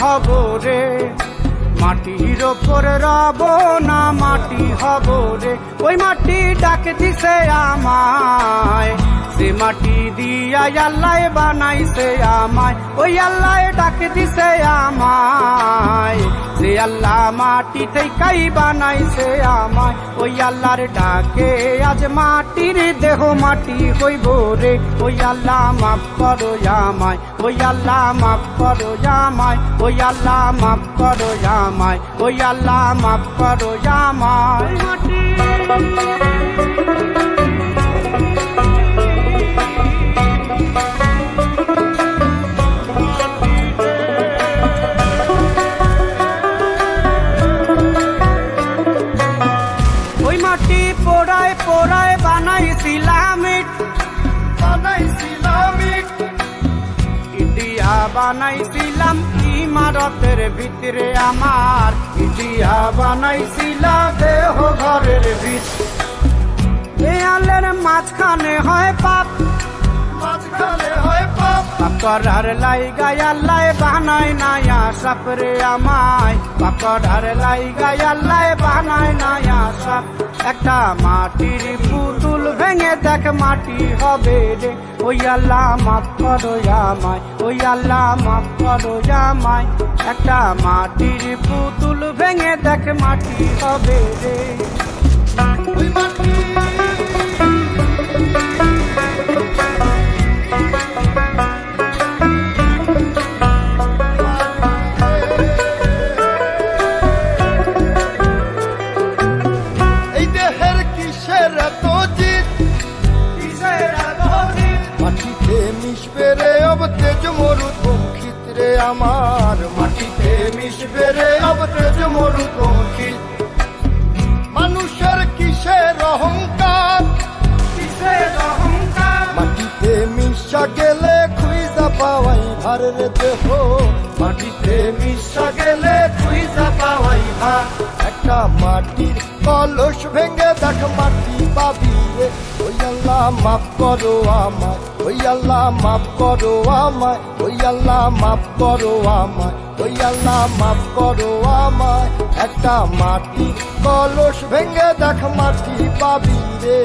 হব রে, মাটির ওপর রব না মাটি হব রে। ওই মাটি ডাক দিছে আমায়, সে মাটি দিয়া আল্লাহ বানাইছে আমায়। ওই আল্লাহ ডাক দিছে আমায়, যে আল্লাহ মাটি থেকেই বানাইছে আমায়। ওই আল্লাহর ডাকে আজ মাটির দেহ মাটি হইব রে। ওই আল্লাহ মাফ করো আমায়, ওই আল্লাহ মাফ করো আমায়, ওই আল্লাহ মাফ করো আমায়, ওই আল্লাহ মাফ করো আমায়। ওই মাটি পোড়ায় পোড়ায় বানাইছিলাম ইট, ইটিয়া বানাইছিলাম ইমারতের ভিতরে আমার, ইটিয়া বানাইছিলাম দেহ ঘরের ভিত। দেয়ালের মাঝখানে হয় পাপ, মাঝখানে হয় পাপ, পাকড়ার লাইগায় আল্লাহ বানায় নায়া সাপরে আমায়, পাকড়ার লাইগায় আল্লাহ বানায় নায়া সাপ। একটা মাটির পুতুল ভেঙে দেখ মাটি হবে রে। ওই আল্লাহ মাফ করো আমায়, ওই আল্লাহ মাফ করো আমায়। একটা মাটির পুতুল ভেঙে দেখ মাটি হবে রে। ওই মাটি আমার, মাটিতে মিশবে রে অব তেজ মরুপঙ্খিত। মানুষের কিসের অহংকার, কিসের অহংকার, মাটিতে মিশা গেলে খুঁজা পাওয়াই ভার রে দেহ, মাটিতে মিশা গেলে খুঁজা পাওয়াই ভার। একটা মাটির কলস ভেঙে দেখ মাটি পাবি রে। ওই আল্লাহ মাফ করো আমায়, ওই আল্লাহ মাফ করো আমায়, ওই আল্লাহ মাফ করো আমায়, ওই আল্লাহ মাফ করো আমায়। একটা মাটির কলস ভেঙে দেখ মাটি পাবি রে।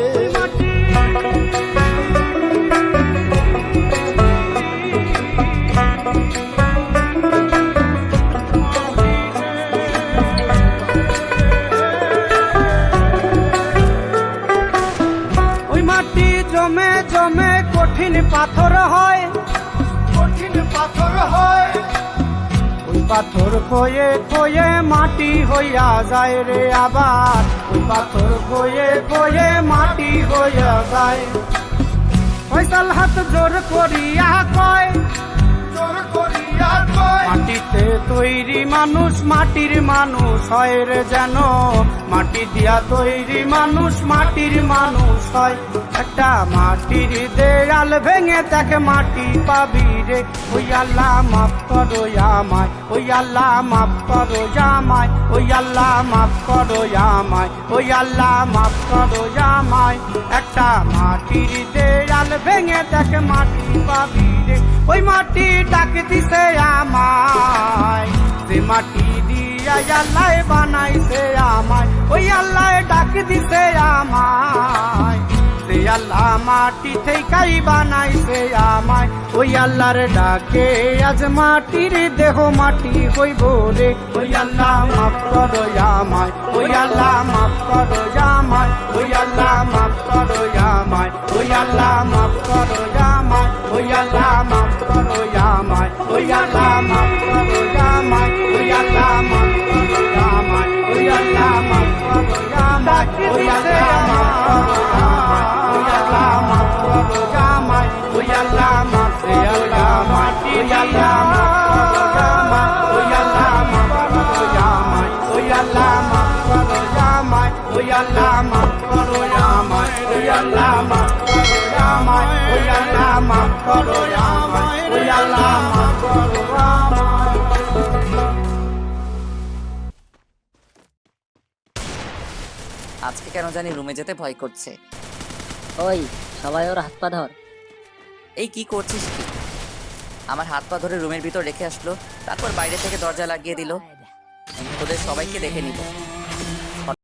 জমে জমে কঠিন পাথর হয়, কঠিন পাথর হয়। ওই পাথর খয়ে খয়ে মাটি হইয়া যায় রে আবার, ওই পাথর খয়ে খয়ে মাটি হইয়া যায়। ফয়সাল হাত জোর করিয়া কয়, জোর করিয়া কয়, মাটিতে তৈরি মানুষ মাটির মানুষ হয় রে যেন, মাটি দিয়া তৈরি মানুষ মাটির মানুষ হয়। একটা মাটির দেয়াল ভেঙে তাকে মাটি পাবি রে। ওই আল্লাহ মাফ করো আমায়, ওই আল্লাহ মাফ করো আমায়, ওই আল্লাহ মাফ করো আমায়, ওই আল্লাহ মাফ করো আমায়। একটা মাটির দেয়াল ভেঙে তাকে মাটি পাবি রে। ওই মাটি ডাক দিছে আমায়, যে মাটি দিয়া আল্লাহ বানাইছে আমায়। ওই আল্লাহ ডাক দিছে আমায়, সে আল্লাহ মাটি থেকেই বানাইছে আমায়। ওই আল্লাহর ডাকে আজ মাটির দেহ মাটি হইব রে। ওই আল্লাহ মাফ করো আমায়, ওই আল্লাহ মাফ করো আমায়, ওই আল্লাহ মাফ করো আমায়, ওই আল্লাহ মাফ করো আমায়, ওই আল্লাহ মাফ করো আমায়, ওই আল্লাহ মাফ করো আমায়, ওই আল্লাহ মাফ করো আমায়, ওই আল্লাহ মাফ করো আমায়, ওই আল্লাহ মাফ করো আমায়, ওই আল্লাহ মাফ করো আমায়, ওই আল্লাহ মাফ, ওই আল্লাহ মাফ, ওই আল্লাহ মাফ করো আমায়, ওই আল্লাহ মাফ করো আমায়, ওই আল্লাহ মাফ করো আমায়, ওই আল্লাহ মাফ করো আমায়, ওই আল্লাহ মাফ করো আমায়, ওই আল্লাহ মাফ করো আমায়, ওই আল্লাহ মাফ করো আমায়। আজকে কেন জানি রুমে যেতে ভয় করছে। ওই সবাই ওর হাত পা ধর। এই কি করছিস কি? আমার হাত পা ধরে রুমের ভিতর রেখে আসলো, তারপর বাইরে থেকে দরজা লাগিয়ে দিল। ওদের সবাইকে দেখে নিব।